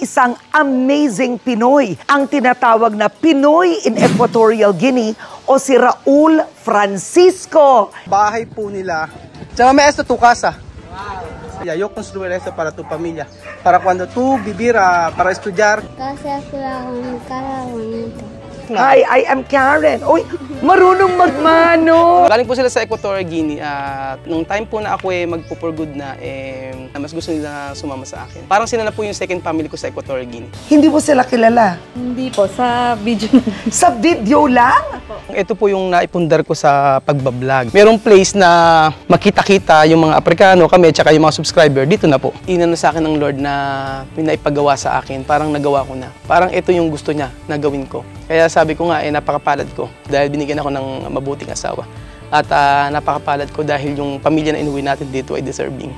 isang amazing Pinoy, ang tinatawag na Pinoy in Equatorial Guinea o si Raul Francisco. Bahay po nila. Tsaka may esta tu casa. Wow. Yo construir esto para tu familia. Para cuando tú vivir para estudiar. Kasi ako lang Karen. Hi, I am Karen. Uy, marunong magmano. Galing po sila sa Equatorial Guinea at nung time po na ako magpo-for good na, mas gusto nila sumama sa akin. Parang sila na po yung second family ko sa Equatorial Guinea. Hindi mo sila kilala? Hindi po, sa video. Sa video lang? Ito po yung naipundar ko sa pagbablog. Merong place na makita-kita yung mga Aprikano, kami, tsaka yung mga subscriber, dito na po. Inano sa akin ng Lord na pinaipagawa sa akin, parang nagawa ko na. Parang ito yung gusto niya na gawin ko. Kaya sabi ko nga, napakapalad ko dahil binigyan ako ng mabuting asawa. At napakapalad ko dahil yung pamilya na inuwi natin dito ay deserving.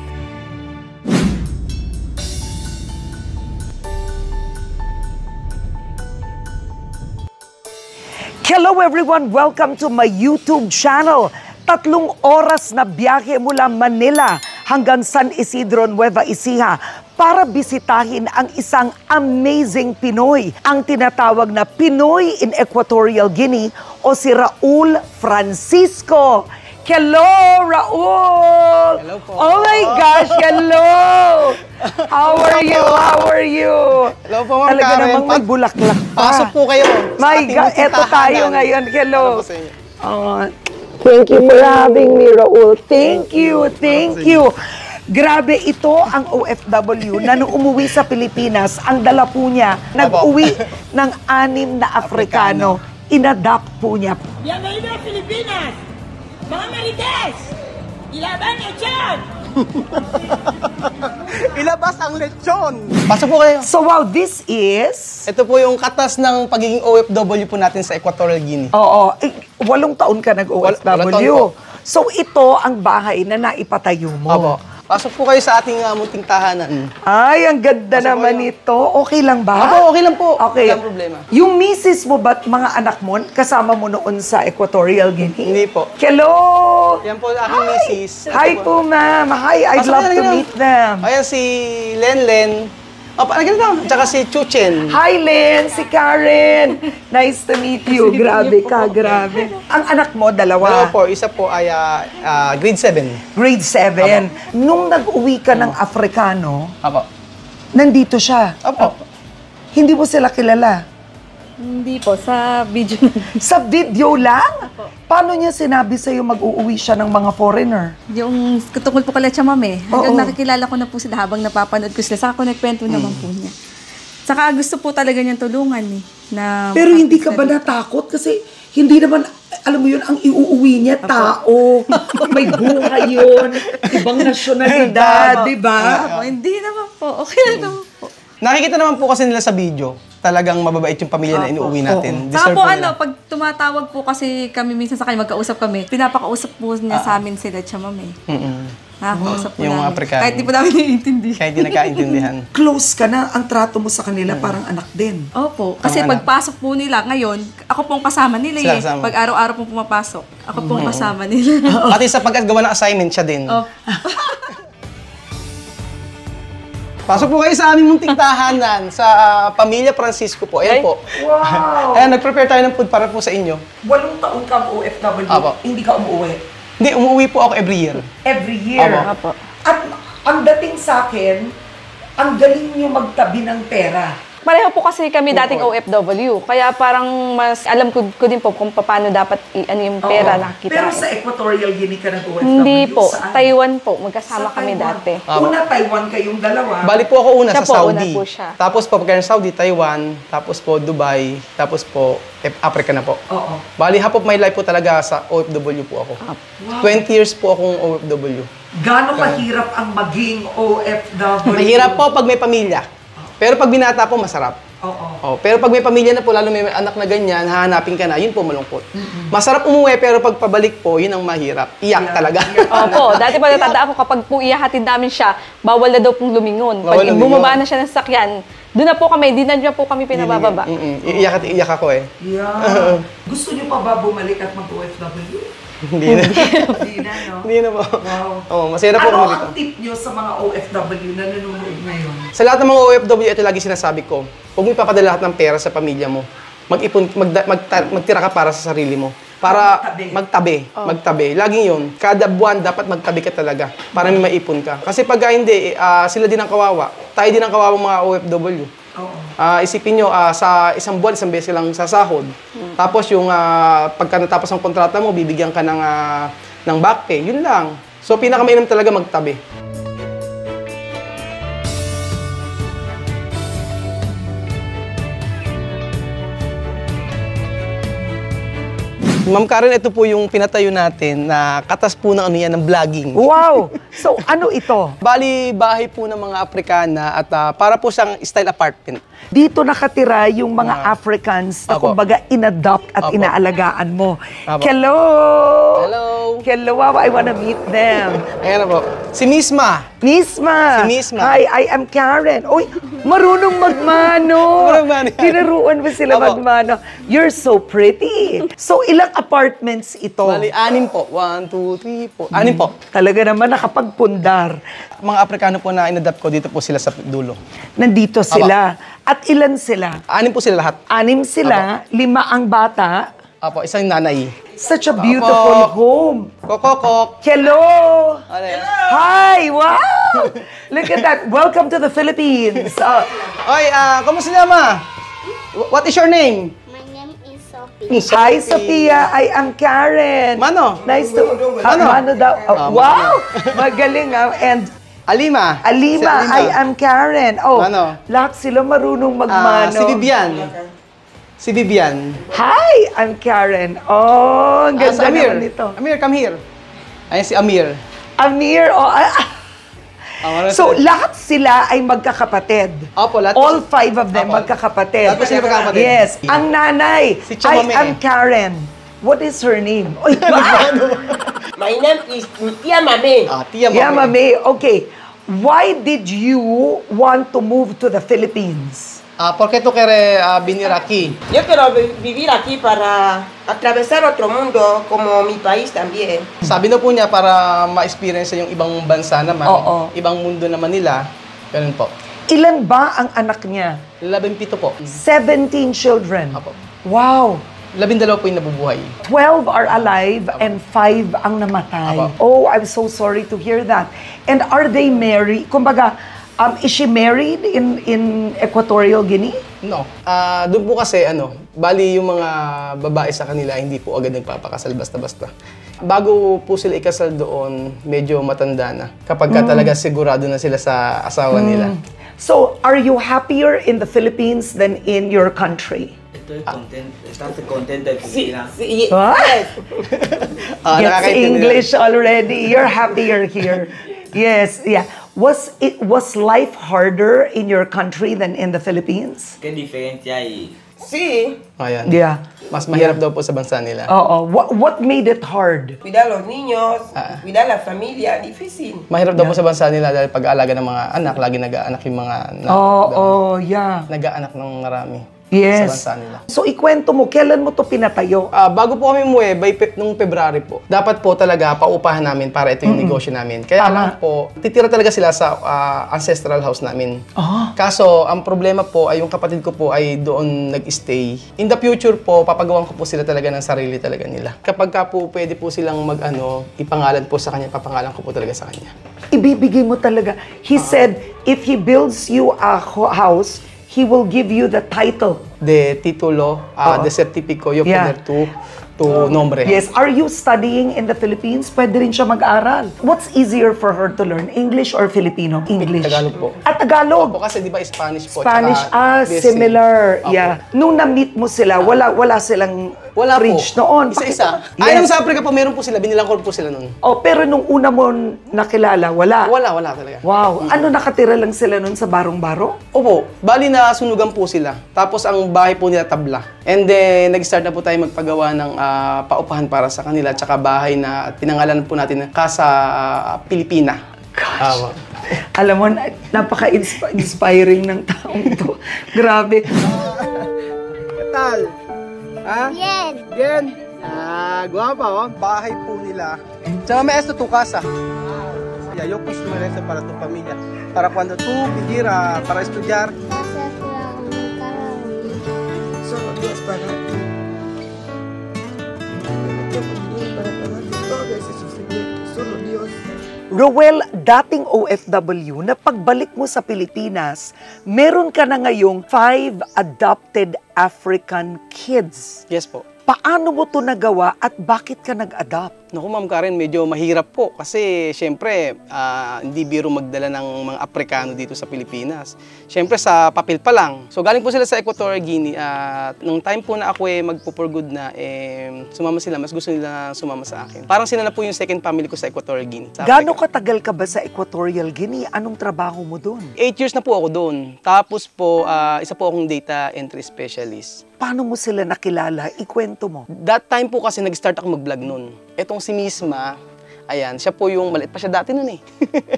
Hello everyone! Welcome to my YouTube channel. 3 oras na biyahe mula Manila hanggang San Isidro, Nueva Ecija para bisitahin ang isang amazing Pinoy, ang tinatawag na Pinoy in Equatorial Guinea o si Raul Francisco. Hello, Raul! Hello po. Oh my gosh, hello! How are you? How are you? Hello po, Ma'am Talaga Karen. namang may bulaklak pa. Pasok po kayo. My God, eto tayo ngayon. Hello. Ano po sa inyo? Thank you for having me, Raul. Thank you, thank you. Grabe, ito ang OFW na nung umuwi sa Pilipinas, ang dala po niya, nag-uwi ng 6 na Afrikano. Inadapt po niya. Bienvenido a Filipinas! Mga Marites! Ilaban niyo dyan! Ilabas ang lechon! Pasok po kayo. So wow, this is... Ito po yung katas ng pagiging OFW po natin sa Equatorial Guinea. Oo, 8 taon ka Walang taon nag-OFW. po. So ito ang bahay na naipatayo mo. Opo. Pasok po kayo sa ating munting tahanan. Ay, ang ganda naman nito. Okay lang ba? Opo, okay lang po. Okay. Walang problema. Yung misis mo ba't mga anak mo, kasama mo noon sa Equatorial Guinea? Hindi po. Hello! Yan po ang aking misis. Hi po, ma'am. Hi, I'd Pasok love na, to ganun. meet them. Ayan si Lenlen. O, parang ganito. Tsaka si Chuchen. Hi, Len! Si Karen! Nice to meet you. Grabe ka, grabe. Ang anak mo, Dalawa dalawa. po. Isa po ay grade 7. Grade 7. Nung nag-uwi ka ng Afrikano, Apo. nandito siya. Opo. Hindi mo sila kilala. Hindi po, sa video. Sa video lang? Paano niya sinabi sa'yo mag-uuwi siya ng mga foreigner? Yung tungkol po kala siya, ma'am eh. Hanggang Oo. nakikilala ko na po sila habang napapanood ko sila. Saka ko nagkwento naman po niya. Saka gusto po talaga niyang tulungan eh. Na Pero hindi ka ba natakot? Kasi hindi naman, alam mo yun, ang iuuwi niya, tao. May buhay yun. Ibang nasyonalidad, di ba? Opo, hindi naman po. Okay na naman po. Nakikita naman po kasi nila sa video, talagang mababait yung pamilya na inuuwi natin. Saka Deserve po po nila. pag tumatawag po kasi kami minsan sa kanya, magkausap kami, pinapakausap po niya sa amin sila, siya ma'am eh. Nakakausap po Yung mga namin. Afrikano. Kahit di po namin naiintindihan. Kahit di nagkaintindihan. Close ka na, ang trato mo sa kanila parang anak din. Opo. Kasi Ang anak. pagpasok po nila ngayon, ako pong kasama nila Sila eh. kasama. Pag araw-araw pong pumapasok, ako pong kasama nila. Pati sa paggawa ng assignment, siya din. Opo. Pasok po kayo sa aming munting tahanan sa Pamilya Francisco po. Ayan po. Wow! Ayan, nag-prepare tayo ng food para po sa inyo. 8 taon kang OFW, Apo. hindi ka umuwi. Hindi, umuwi po ako every year. Every year. Apo. At ang dating sa akin, ang galing niyo magtabi ng pera. Pareho po kasi kami dating OFW. Kaya parang mas alam ko din po kung paano dapat ano yung pera Oo. nakita. Pero sa Equatorial Guinea ka nag-OFW? Hindi po. Saan? Taiwan po. Magkasama Sa kami Taiwan. dati. Una, Taiwan kayong dalawa. Bali po ako una Siya sa po, Saudi. una po siya. Tapos po pagka Saudi, Taiwan. Tapos po Dubai. Tapos po Africa na po. Oo. Bali, half of my life po talaga sa OFW po ako. Wow. 20 years po akong OFW. Gaano kahirap ang maging OFW? Mahirap po pag may pamilya. Pero pag binata po, masarap. Oo. Oh, pero pag may pamilya na po, lalo may anak na ganyan, hahanapin ka na, yun po malungkot. Masarap umuwi, pero pag pabalik po, yun ang mahirap. Iyak talaga. Opo. Dati pa natandaan ko kapag po iyahatid namin siya, bawal na daw pong lumingon. Bawal Pag lumingon. bumaba na siya ng sakyan, doon na po kami, di na niya po kami pinabababa. Iiyak at iiyak ako eh. Yeah. Gusto niyo pa ba bumalik at mag-OFW? Hindi na. Hindi na, no? Hindi na po. Wow. Oo, masaya na po Ano kami dito. ang tip nyo sa mga OFW na nanonood ngayon? Sa lahat ng mga OFW, ito lagi sinasabi ko, huwag mo ipapadala lahat ng pera sa pamilya mo. Mag-ipon, magtira ka para sa sarili mo. Para magtabi. Laging yun. Kada buwan, dapat magtabi ka talaga para may maipon ka. Kasi pag hindi, sila din ang kawawa. Tayo din ang kawawa mga OFW. Isipin nyo, sa isang buwan, isang beses lang sasahod. Tapos yung pagka natapos ang kontrata mo, bibigyan ka ng back pay. Yun lang. So, pinakamainam talaga magtabi. Ma'am Karen, ito po yung pinatayo natin na katas po ng ng vlogging. Wow! So, ano ito? Bali, bahay po ng mga Afrikana at para po siyang style apartment. Dito nakatira yung mga Africans na Apo. kumbaga in-adopt at Apo. inaalagaan mo. Apo. Hello! Hello! Hello, wow, I wanna meet them. Ayan na po. Si Misma. Misma! Si Misma. Hi, I am Karen. Uy, marunong magmano. Marunong magmano. Tinuruan mo sila Apo. magmano. You're so pretty. So, ilang apartments ito? Bali, 6 po. 1, 2, 3, 4. 6 po. Talaga naman nakapagpundar. Mga Afrikano po na in-adopt ko, dito po sila sa dulo. Nandito sila. At ilan sila? 6 po sila lahat. 6 sila, 5 ang bata. Apo, isang nanay. Such a beautiful home. Kokokok. Hello! Ano yan? Hi! Wow! Look at that. Welcome to the Philippines. Oy, kamusta naman? What is your name? My name is Sophie. Hi, Sophia. I am Karen. Mano? Nice to... Mano? Mano daw. Wow! Magaling. Alima. Si Alima, I am Karen. Oh, Mano? lahat sila marunong magmano. Si Vivian. Si Vivian. Hi, I'm Karen. Oh, ang Si ganda Amir. naman nito. Amir, come here. Ayan si Amir. Amir, So, lahat sila ay magkakapatid. Opo, lahat. All 5 of them Opo. magkakapatid. Lahat po sila magkakapatid. Yes. Ang nanay, Si I Chamame. am Karen. What is her name? Oy, My name is Tia Mame. Tia Mame. yeah, Mame. Okay. Why did you want to move to the Philippines? ¿Por qué tú quieres venir aquí? Yo quiero vivir aquí para atravesar otro mundo como mi país también. Sabi na po niya para ma-experience yung ibang bansa naman, Oo. ibang mundo naman nila. Ganun po. Ilan ba ang anak niya? 17 po. 17 children. Apo. Wow. 12 po yung nabubuhay. 12 are alive and 5 ang namatay. Apo. Oh, I'm so sorry to hear that. And are they married? Kumbaga, is she married in Equatorial Guinea? No. Doon po kasi, bali yung mga babae sa kanila, hindi po agad nagpapakasal basta-basta. Bago po sila ikasal doon, medyo matanda na. Kapag ka talaga sigurado na sila sa asawa nila. So, are you happier in the Philippines than in your country? Estoy contento, estás contento de Sí, Filipinas. sí, What? yes. Gets Nakakaintindi na. English already. You're happier here. Yes, yeah. Was life harder in your country than in the Philippines? ¿Qué diferencia hay? Sí, Ayan. Yeah. Mas mahirap daw po sa bansa nila. Oo. What made it hard? cuidar a los niños, cuidar a la familia, difícil. Mahirap daw po sa bansa nila dahil pag-aalaga ng mga anak, lagi nag-aanak yung mga Yeah. nag-aanak ng marami Yes. sa bansa nila. So, ikwento mo, kailan mo to pinatayo? Bago po kami umuwi, nung February po, dapat po talaga paupahan namin para ito yung negosyo namin. Kaya Tama. lang po, titira talaga sila sa ancestral house namin. Kaso, ang problema po ay yung kapatid ko po ay doon nag-stay. In the future po, papagawan ko po sila talaga ng sarili talaga nila. Kapag ka po pwede po silang ipangalan po sa kanya, papangalan ko po talaga sa kanya. Ibibigay mo talaga. He said, if he builds you a house, he will give you the title. De titulo, de certifico, yo Yeah. poner tu nombre. Yes. Are you studying in the Philippines? Pwede rin siya mag-aral. What's easier for her to learn? English or Filipino? English. Tagalog po. At Tagalog. Opo, kasi di ba Spanish po? Spanish, tsaka BSc. similar. Opo. Yeah. Nung na-meet mo sila, wala silang Wala fridge po. noon. Isa-isa. Yes. Ay, nung sa Africa po, meron po sila. Binilang ko po sila noon. Oh, pero nung una mo nakilala, wala. Wala talaga. Wow. Ano, nakatira lang sila noon sa barong-baro? Opo, bali na sunugan po sila. Tapos ang bahay po nila tabla. And then, nag-start na po tayo magpagawa ng paupahan para sa kanila. Tsaka bahay na pinangalan po natin na Casa Pilipina. Gosh. Alam mo, napaka-inspiring ng taong to. Grabe. Tal? Bien. Bien. Guwapa, oh. Bahay po nila. Tsaka may esto tu casa. Yo construiré eso para tu familia. Para cuando tú vivir para estudiar. Masaya sila akong magkaroon. Solo Dios para ti. Para pagar todo ese sufrimiento. Solo Dios. Roel, dating OFW, na pagbalik mo sa Pilipinas, meron ka na ngayong 5 adopted African kids. Yes po. Paano mo to nagawa at bakit ka nag-adopt? Naku, Ma'am Karen, medyo mahirap po kasi syempre hindi biro magdala ng mga Aprikano dito sa Pilipinas. Syempre sa papel pa lang. So galing po sila sa Equatorial Guinea at nung time po na ako magpo-for good na, sumama sila, mas gusto nila sumama sa akin. Parang sila na po yung second family ko sa Equatorial Guinea. Gaano katagal ka ba sa Equatorial Guinea? Anong trabaho mo doon? 8 years na po ako doon. Tapos po, isa po akong data entry specialist. Paano mo sila nakilala? Ikwento mo. That time po kasi nag-start ako mag-vlog noon. Etong si Misma, ayan, siya po yung, maliit pa siya dati noon eh.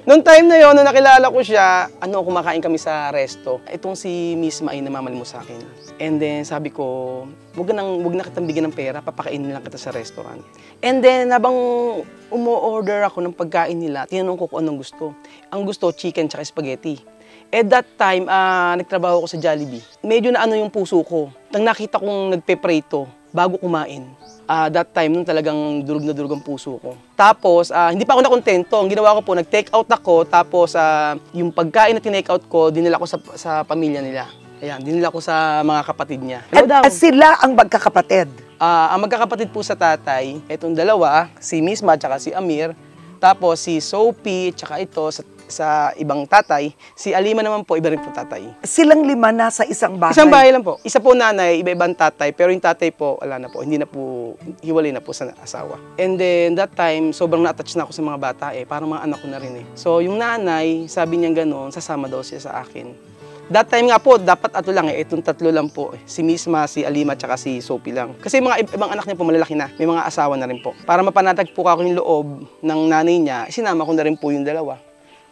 Noong time na yon, nung nakilala ko siya, kumakain kami sa resto. Etong si Misma ay namamali mo sa akin. And then sabi ko, wag na kitang bigyan ng pera, papakainin lang kita sa restaurant. And then habang umo-order ako ng pagkain nila, tinanong ko kung anong gusto. Ang gusto, chicken tsaka spaghetti. At that time, nagtrabaho ko sa Jollibee. Medyo na yung puso ko. Nang nakita kong nagpe-prito bago kumain. That time, nung talagang durug na durug ang puso ko. Tapos, hindi pa ako nakontento. Ang ginawa ko po, nag-take out ako. Tapos, yung pagkain na tinake out ko, dinala ko sa pamilya nila. Ayan, dinala ko sa mga kapatid niya. At sila ang magkakapatid? Ang magkakapatid po sa tatay, itong dalawa, si Misma at si Amir. Tapos, si Sophie, tsaka ito, sa ibang tatay. Si Alima naman po, iba rin po tatay. Silang 5 nasa isang bahay? Isang bahay lang po. Isa po nanay, iba-ibang tatay. Pero yung tatay po, wala na po. Hindi na po, hiwalay na po sa asawa. And then, that time, sobrang na-attach na ako sa mga bata Parang mga anak ko na rin So, yung nanay, sabi niya gano'n, sasama daw siya sa akin. That time nga po, dapat lang itong 3 lang po. Si Misma, si Alima, tsaka si Sophie lang. Kasi mga ibang anak niya po, malalaki na. May mga asawa na rin po. Para mapanatag po ako yung loob ng nanay niya, sinama ko na rin po yung dalawa.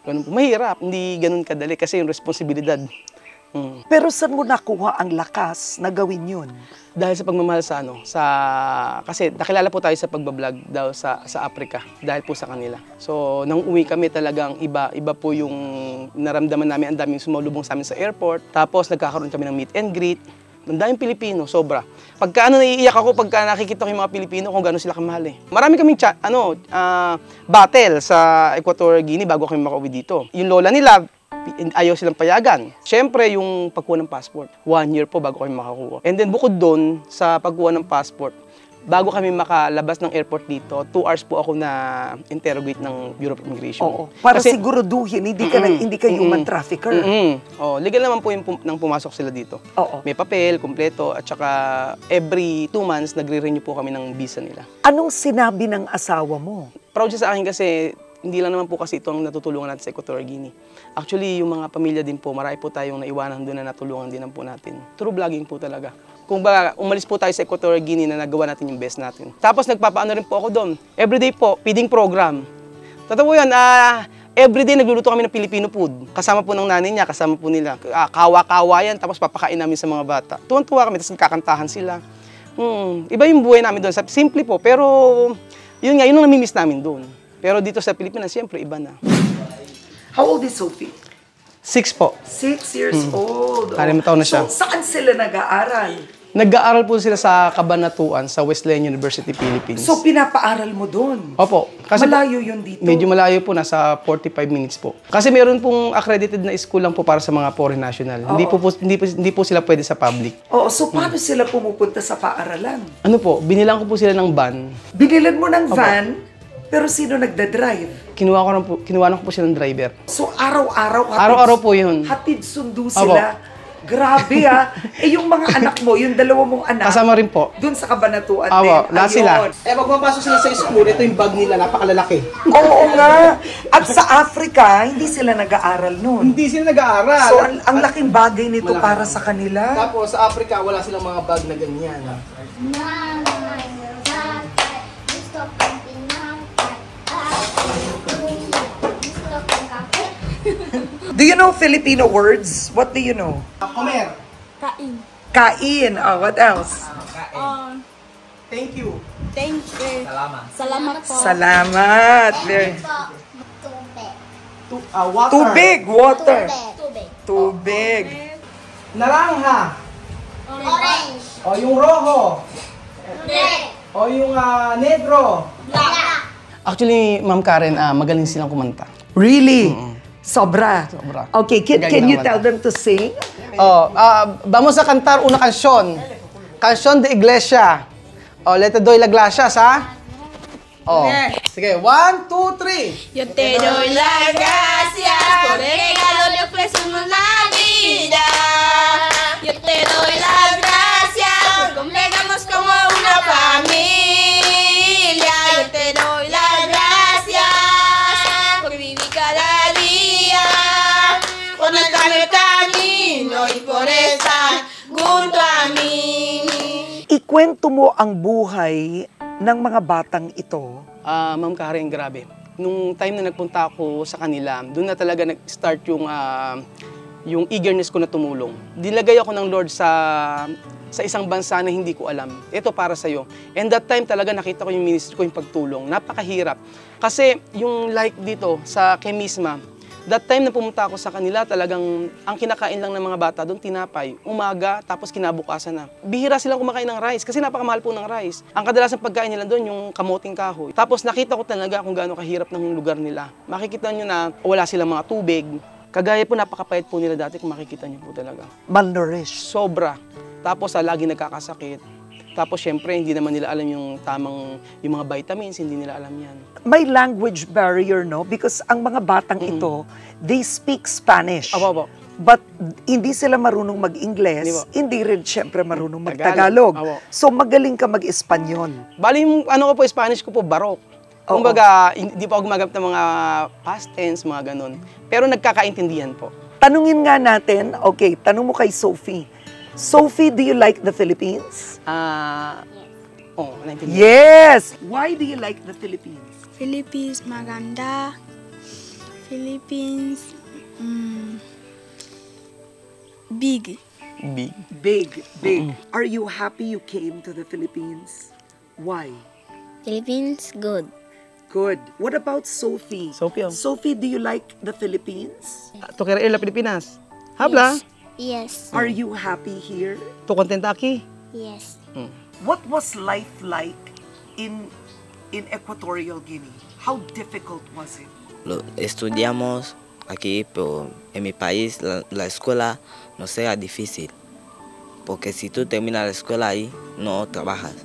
Ganun po. Mahirap, hindi ganun kadali kasi yung responsibilidad. Pero saan mo nakuha ang lakas na gawin yun? Dahil sa pagmamahal kasi nakilala po tayo sa pagbablog daw sa Africa dahil po sa kanila. So nang uwi kami talagang iba po yung naramdaman namin, ang daming sumalubong sa amin sa airport. Tapos nagkakaroon kami ng meet and greet. Ang daming Pilipino, sobra. Pagka naiiyak ako pagka nakikita ko yung mga Pilipino kung gano'n sila kamahal Marami kaming battle sa Equatorial Guinea bago kami makauwi dito. Yung lola nila, ayaw silang payagan. Siyempre, yung pagkuha ng passport. 1 year po bago kami makakuha. And then bukod doon, sa pagkuha ng passport, bago kami makalabas ng airport dito, 2 hours po ako na interrogate ng Bureau of Immigration. Oo, para siguraduhin, hindi ka human trafficker. Legal naman po yung nang pumasok sila dito. Oo. May papel, kumpleto, at saka every 2 months, nagre-renew po kami ng visa nila. Anong sinabi ng asawa mo? Proud siya sa akin kasi hindi lang naman po kasi ito ang natutulungan natin sa Equatorial Guinea. Actually, yung mga pamilya din po, marami po tayong naiwanan doon na natulungan din po natin. True vlogging po talaga. Kung ba, umalis po tayo sa Equatorial Guinea na nagawa natin yung best natin. Tapos nagpapaano rin po ako doon. Everyday po, feeding program. Totoo yan, everyday nagluluto kami ng Filipino food. Kasama po ng nanay niya, kasama po nila. Kawa-kawa yan, tapos papakain namin sa mga bata. Tuwan-tuwa kami, tapos nagkakantahan sila. Iba yung buhay namin doon. Simple po, pero yun ang namimiss namin doon. Pero dito sa Pilipinas, siyempre, iba na. How old is Sophie? 6 po. 6 years old. 6 taon na siya. So, saan sila nag-aaral? Nag-aaral po sila sa Cabanatuan, sa Wesleyan University, Philippines. So, pinapaaral mo doon? Opo. Kasi malayo yun dito? Medyo malayo po, nasa 45 minutes po. Kasi meron pong accredited na school lang po para sa mga foreign national. Hindi po sila pwede sa public. Oo, so paano sila pumupunta sa paaralan? Ano po, binilang ko po sila ng van. Binilan mo ng van? Pero sino nagda-drive? Kinuha ko po sila ng driver. So araw-araw? Araw-araw po yun. Hatid sundo sila? Grabe yung mga anak mo, yung 2 mong anak. Kasama rin po. Doon sa Cabanatuan din. Lahat sila. Pag mapasok sila sa school, ito yung bag nila, napakalalaki. Oo nga. At sa Africa, hindi sila nag-aaral noon. Hindi sila nag-aaral. So ang laking bagay nito para sa kanila. Tapos sa Africa, wala silang mga bag na ganyan. Do you know Filipino words? What do you know? Comer. Kain. Kain. Oh, what else? Thank you. Thank you. Salamat po. Salamat. Very- Water. Tubig, water. Tubig. Tubig. Naranja. Orange. O yung rojo. Red. O yung negro. Black. Actually, Ma'am Karen, magaling silang kumanta. Really? Sobra. Sobra. Okay, can Magaling you naman. tell them to sing? Vamos a cantar una canción. Canción de iglesia. Le te doy las gracias, ha? Sige, 1, 2, 3. Yo te doy las gracias por el regalo de ofrecernos la vida. Yo te doy las gracias por congregarnos como una familia. Yo te doy las gracias por vivir cada día por nuestro camino y por estar junto a mí. Ikwento mo ang buhay ng mga batang ito. Ma'am Karen, grabe. Nung time na nagpunta ako sa kanila, doon na talaga nag-start yung eagerness ko na tumulong. Dilagay ako ng Lord sa isang bansa na hindi ko alam. Ito para sa'yo. And that time talaga nakita ko yung ministry ko, yung pagtulong. Napakahirap. Kasi yung like dito sa Kemisma, that time na pumunta ako sa kanila, talagang ang kinakain lang ng mga bata doon, tinapay. Umaga, tapos kinabukasan na. Bihira silang kumakain ng rice kasi napakamahal po ng rice. Ang kadalasang pagkain nila doon, yung kamuting kahoy. Tapos nakita ko talaga kung gaano kahirap ng lugar nila. Makikita nyo na wala silang mga tubig. Kagaya po, napakapayat po nila dati kung makikita nyo po talaga. Malnourished. Sobra. Tapos lagi nagkakasakit. Tapos syempre, hindi naman nila alam yung yung mga vitamins, hindi nila alam yan. May language barrier, no? Because ang mga batang ito, they speak Spanish. Apo. But hindi sila marunong mag-Ingles, hindi rin syempre marunong mag-Tagalog. Apo. So magaling ka mag-Espanyol. Bali, yung Spanish ko po, barok. Oo. Kumbaga, hindi pa ako gumagamit ng mga past tense, mga ganun. Pero nagkakaintindihan po. Tanungin nga natin, okay, tanong mo kay Sophie. Sophie, do you like the Philippines? Naintindihan. Yes! Why do you like the Philippines? Philippines maganda. Philippines big. Big. Big. Are you happy you came to the Philippines? Why? Philippines, good. Good. What about Sophie? Sophie. Sophie, do you like the Philippines? Tu quieres ir a Pilipinas? Habla. Yes. Are you happy here? Tu contenta aquí? Yes. What was life like in Equatorial Guinea? How difficult was it? Estudiamos aquí, pero en mi país la escuela no sea difícil. Porque si tú terminas la escuela ahí, no trabajas.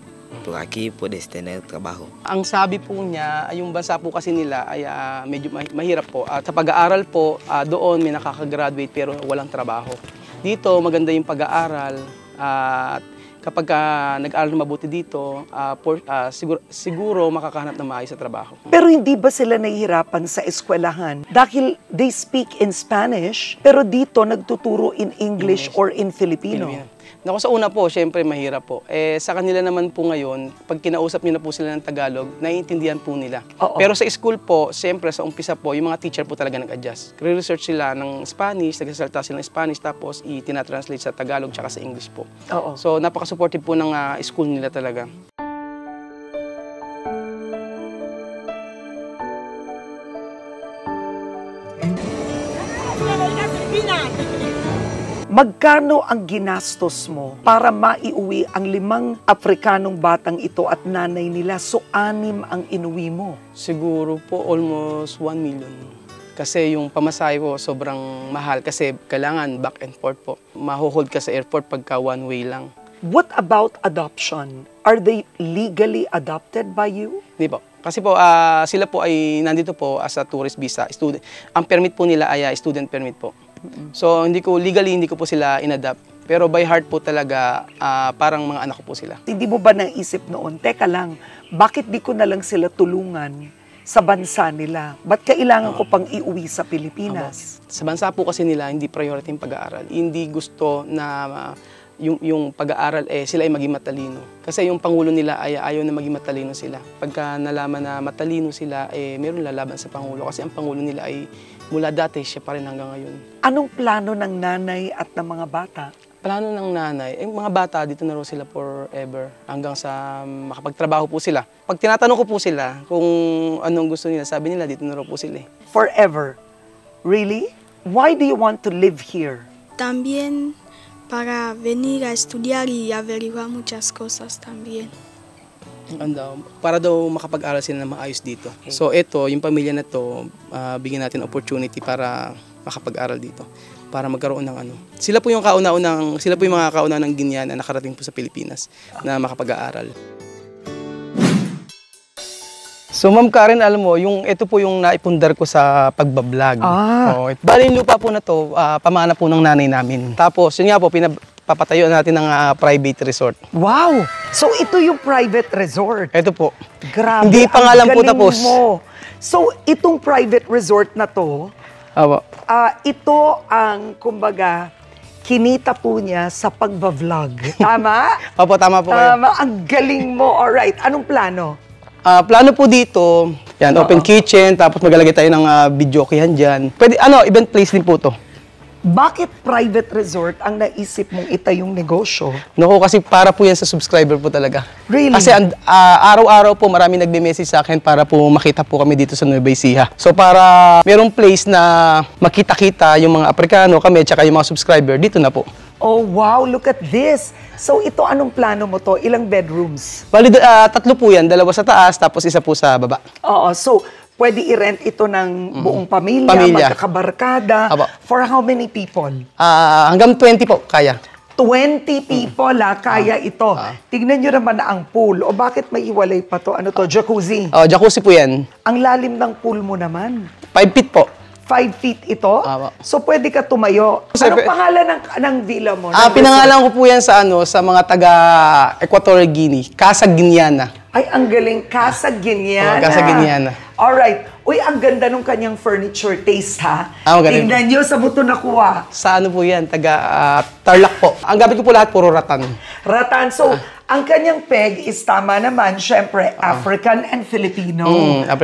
Pero aquí puedes tener trabajo. Ang sabi po niya, yung bansa po kasi nila ay medyo mahirap po. At sa pag-aaral po, doon may nakaka-graduate pero walang trabaho. Dito, maganda yung pag-aaral. At kapag nag-aaral na mabuti dito, siguro makakahanap ng maayos sa trabaho. Pero hindi ba sila nahihirapan sa eskwelahan? Dahil they speak in Spanish, pero dito nagtuturo in English or in Filipino. Naku, sa una po, syempre mahirap po. Sa kanila naman po ngayon, pag kinausap niyo na po sila ng Tagalog, naiintindihan po nila. Oo. Pero sa school po, syempre sa umpisa po, yung mga teacher po talaga nag-adjust. Re-research sila ng Spanish, nagsasalita sila ng Spanish, tapos itinatranslate sa Tagalog tsaka sa English po. Oo. So napaka-supportive po ng school nila talaga. Magkano ang ginastos mo para maiuwi ang 5 Afrikanong batang ito at nanay nila? So, 6 ang inuwi mo. Siguro po almost 1 million. Kasi yung pamasahe po sobrang mahal kasi kailangan back and forth po. Mahuhold ka sa airport pagka one way lang. What about adoption? Are they legally adopted by you? Di po. Kasi po sila po ay nandito po as a tourist visa, student. Ang permit po nila ay student permit po. So hindi ko po sila inadapt. Pero by heart po talaga parang mga anak ko po sila. Hindi mo ba naisip noon, teka lang, bakit di ko na lang sila tulungan sa bansa nila? Ba't kailangan ko pang iuwi sa Pilipinas? Sa bansa po kasi nila hindi priority yung pag-aaral. Hindi gusto na yung pag-aaral sila ay maging matalino. Kasi yung pangulo nila ay ayaw na maging matalino sila. Pagka nalaman na matalino sila, meron lalaban sa pangulo. Kasi ang pangulo nila ay mula dati, siya pa rin hanggang ngayon. Anong plano ng nanay at ng mga bata? Plano ng nanay, mga bata dito na raw sila forever hanggang sa makapagtrabaho po sila. Pag tinatanong ko po sila kung anong gusto nila, sabi nila dito na raw po sila. Forever? Really? Why do you want to live here? También para venir a estudiar y averiguar muchas cosas también. Para daw makapag-aral sila na maayos dito. So ito, yung pamilya na to, bigyan natin opportunity para makapag-aral dito. Para magkaroon ng ano. Sila po yung mga kauna-unang Guinean na nakarating po sa Pilipinas na makapag-aaral. So Ma'am Karen, alam mo, ito po yung naipundar ko sa pagbablog. Bali yung lupa po na to, pamana po ng nanay namin. Tapos yun nga po, papatayo natin ng private resort. Wow! So ito yung private resort? Ito po. Grabe, hindi pa nga lang po galing tapos. Mo. So itong private resort na to, ito ang, kumbaga, kinita po niya sa pagbablog. Tama? Opo, tama po kayo. Tama, ang galing mo. Alright, anong plano? Plano po dito, yan, open kitchen, tapos maglalagay tayo ng videokehan dyan. Pwede, event place din po to. Bakit private resort ang naisip mong itayong negosyo? Naku, kasi para po yan sa subscriber po talaga. Really? Kasi araw-araw po marami nagme-message sa akin para po makita po kami dito sa Nueva Ecija. So para merong place na makita-kita yung mga Aprikano, kami, tsaka yung mga subscriber, dito na po. Oh, wow, look at this. So ito, anong plano mo to? Ilang bedrooms? Bali, 3 po yan, 2 sa taas, tapos 1 po sa baba. Oo, so pwede i-rent ito ng buong pamilya, magkakabarkada. For how many people? Hanggang 20 po, kaya. 20 people, kaya ito. Tignan nyo naman ang pool. O bakit may iwalay pa to? Ano to? Jacuzzi? Jacuzzi po yan. Ang lalim ng pool mo naman? 5 feet po. 5 feet ito? So pwede ka tumayo. Anong pangalan ng villa mo? Pinangalan ko po yan sa mga taga Equatorial Guinea, Casa Guineana. Ay, ang galing. Casa Guineana. Casa Guineana. Alright. Uy, ang ganda nung kanyang furniture taste, ha? Tingnan nyo, sa buto nakuha. Sa ano po yan? Taga Tarlac po. Ang gamit ko po lahat, puro ratan. Ratan. So, ang kanyang peg is tama naman, syempre, African and Filipino.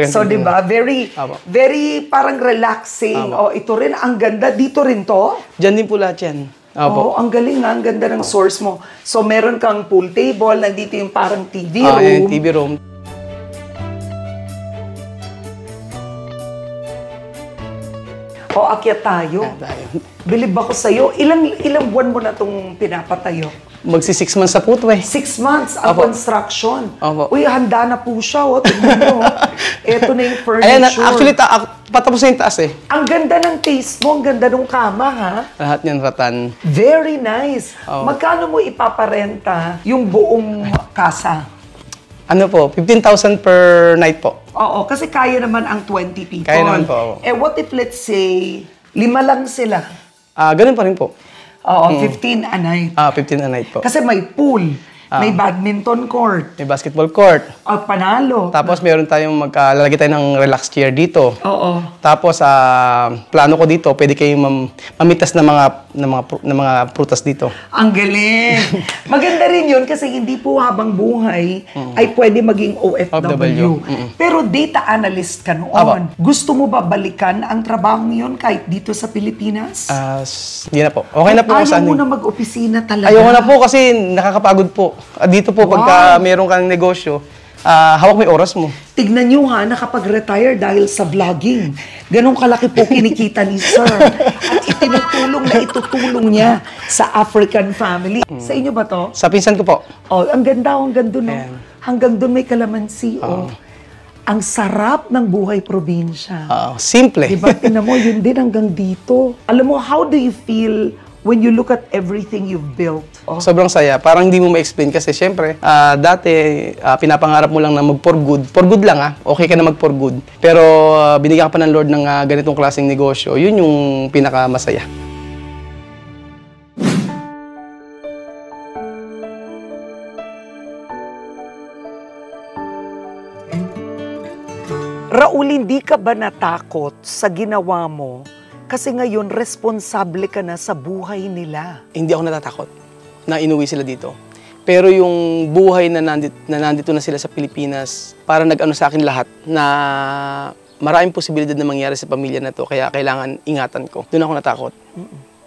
So, di ba? Very parang relaxing. Ito rin, ang ganda. Dito rin to? Diyan din po lahat yan. Ang galing nga. Ang ganda ng source mo. So, meron kang pool table. Nandito yung parang TV room. Yung TV room. Akyat tayo. Bilib ako sa'yo. Ilang buwan mo na itong pinapatayo? Magsi 6 months na po ito 6 months ang construction. Uy, handa na po siya. Tignan mo. Ito na yung furniture. Ayan, actually, patapos na yung taas Ang ganda ng taste mo. Ang ganda ng kama, ha? Lahat yan ratan. Very nice. Magkano mo ipaparenta yung buong casa? Ano po? 15,000 per night po. Oo, kasi kaya naman ang 20 people. Kaya naman po. What if, let's say, 5 lang sila? Ganun pa rin po. Oo, 15 a night. 15 a night po. Kasi may pool, may badminton court. May basketball court. Panalo. Tapos meron tayong lalagay tayo ng relax chair dito. Oo. Tapos plano ko dito, pwede kayong mamitas ng mga prutas dito. Ang galing. Maganda rin yun kasi hindi po habang buhay ay pwede maging OFW. Pero data analyst ka noon. Gusto mo ba balikan ang trabaho yun kahit dito sa Pilipinas? Hindi na po. Okay na po. Ayaw mo na mag-opisina talaga? Ayoko na po kasi nakakapagod po. Dito po, pagka meron kang negosyo, hawak mo yung oras mo. Tignan nyo ha, nakapag-retire dahil sa vlogging. Ganon kalaki po kinikita ni Sir. At itutulong niya sa African family. Sa inyo ba to? Sa pinsan ko po. Ang ganda, hanggang doon. Hanggang doon may kalamansi. Ang sarap ng buhay probinsya. Simple. Diba? Tingnan mo, yun din hanggang dito. Alam mo, how do you feel when you look at everything you've built? Sobrang saya. Parang hindi mo ma-explain kasi syempre, dati pinapangarap mo lang na mag-for good. For good lang okay ka na mag-for good. Pero binigyan ka pa ng Lord ng ganitong klaseng negosyo. Yun yung pinakamasaya. Raul, hindi ka ba natakot sa ginawa mo? Kasi ngayon, responsable ka na sa buhay nila. Hindi ako natatakot na inuwi sila dito. Pero yung buhay na nandito na sila sa Pilipinas, para nag-ano sa akin lahat na maraming posibilidad na mangyari sa pamilya na to, kaya kailangan ingatan ko. Doon ako natakot.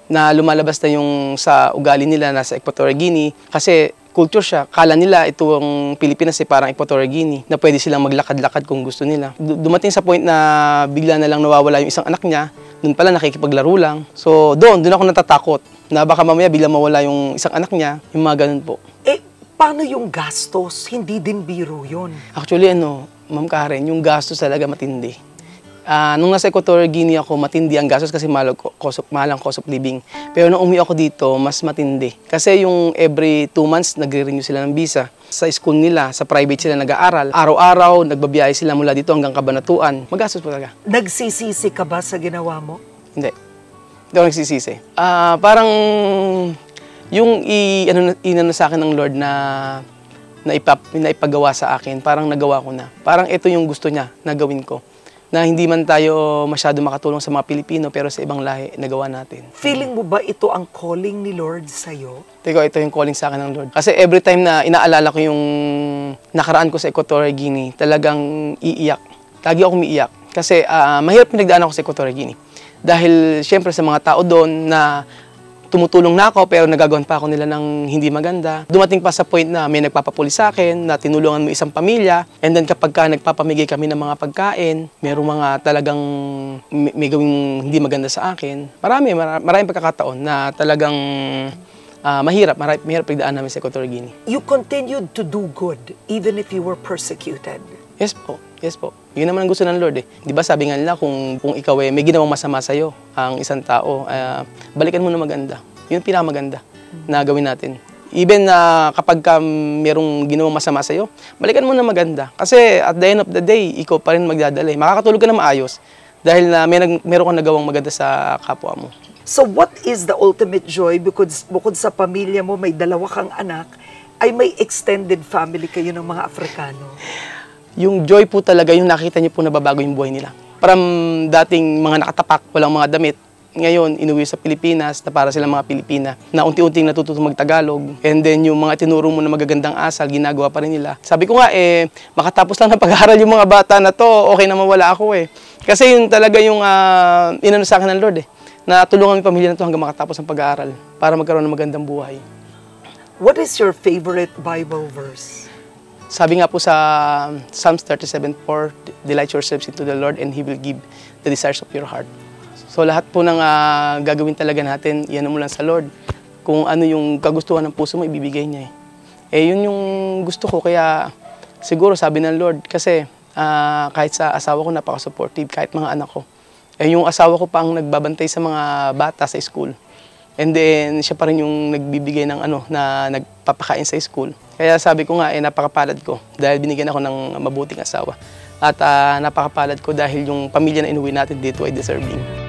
na lumalabas na yung sa ugali nila nasa Equatorial Guinea kasi culture siya. Kala nila itong Pilipinas parang Equatorial Guinea na pwede silang maglakad-lakad kung gusto nila. Dumating sa point na bigla na lang nawawala yung isang anak niya, doon pala nakikipaglaro lang. So doon ako natatakot na baka mamaya bigla mawala yung isang anak niya, yung mga ganun po. Paano yung gastos? Hindi din biro yun. Actually, Ma'am Karen, yung gastos talaga matindi. Nung nasa Equatorial Guinea ako, matindi ang gastos kasi mahal ang cost of living. Pero nung umuwi ako dito, mas matindi. Kasi yung every 2 months, nagre-renew sila ng visa. Sa school nila, sa private sila nag-aaral. Araw-araw, nagbabiyahe sila mula dito hanggang Cabanatuan. Magastos po talaga. Nagsisisi ka ba sa ginawa mo? Hindi. Hindi ako nagsisisi. Parang yung inano sa akin ng Lord na ipagawa sa akin, parang nagawa ko na. Parang ito yung gusto niya na gawin ko. Na hindi man tayo masyado makatulong sa mga Pilipino, pero sa ibang lahi, nagawa natin. Feeling mo ba ito ang calling ni Lord sa'yo? Teko, ito yung calling sa akin ng Lord. Kasi every time na inaalala ko yung nakaraan ko sa Equatorial Guinea, talagang iiyak. Lagi akong umiiyak. Kasi mahirap pinagdaan ako sa Equatorial Guinea. Dahil siyempre sa mga tao doon na tumutulong na ako pero nagagawan pa ako nila ng hindi maganda. Dumating pa sa point na may nagpapapuli sa akin, na tinulungan mo isang pamilya, and then kapag ka nagpapamigay kami ng mga pagkain, merong mga talagang may gawing hindi maganda sa akin. Maraming pagkakataon na talagang mahirap pagdaan namin sa Equatorial Guinea. You continued to do good even if you were persecuted. Yes po. Yes po. Yun naman ang gusto ng Lord eh. Di ba sabi nga nila kung ikaw may ginawang masama sa'yo, ang isang tao, balikan mo na maganda. Yun ang pinakamaganda na gawin natin. Even na kapag merong ginawang masama sa'yo, balikan mo na maganda. Kasi at the end of the day, ikaw pa rin magdadala. Makakatulog ka na maayos dahil na meron kang nagawang maganda sa kapwa mo. So what is the ultimate joy? Bukod sa pamilya mo, may 2 kang anak, ay may extended family kayo ng mga Afrikano. Yung joy po talaga, yung nakita niyo po na babago yung buhay nila. From dating mga nakatapak, walang mga damit, ngayon inuwi sa Pilipinas na para silang mga Pilipina na unti-unting natututong mag-Tagalog. And then yung mga tinuro mo na magagandang asal, ginagawa pa rin nila. Sabi ko nga, makatapos lang ng pag-aaral yung mga bata na to, okay na mawala ako eh. Kasi yun talaga yung inano sa akin ng Lord na tulungan yung pamilya na to hanggang makatapos ng pag-aaral para magkaroon ng magandang buhay. What is your favorite Bible verse? Sabi nga po sa Psalms 37:4, delight yourselves into the Lord and He will give the desires of your heart. So lahat po ng gagawin talaga natin, yan mo lang sa Lord. Kung ano yung kagustuhan ng puso mo, ibibigay niya yun yung gusto ko, kaya siguro sabi ng Lord, kasi kahit sa asawa ko napaka-supportive, kahit mga anak ko. Yung asawa ko pa ang nagbabantay sa mga bata sa school. And then, siya pa rin yung nagbibigay ng na nagpapakain sa school. Kaya sabi ko nga, napakapalad ko dahil binigyan ako ng mabuting asawa. At napakapalad ko dahil yung pamilya na inuwi natin dito ay deserving.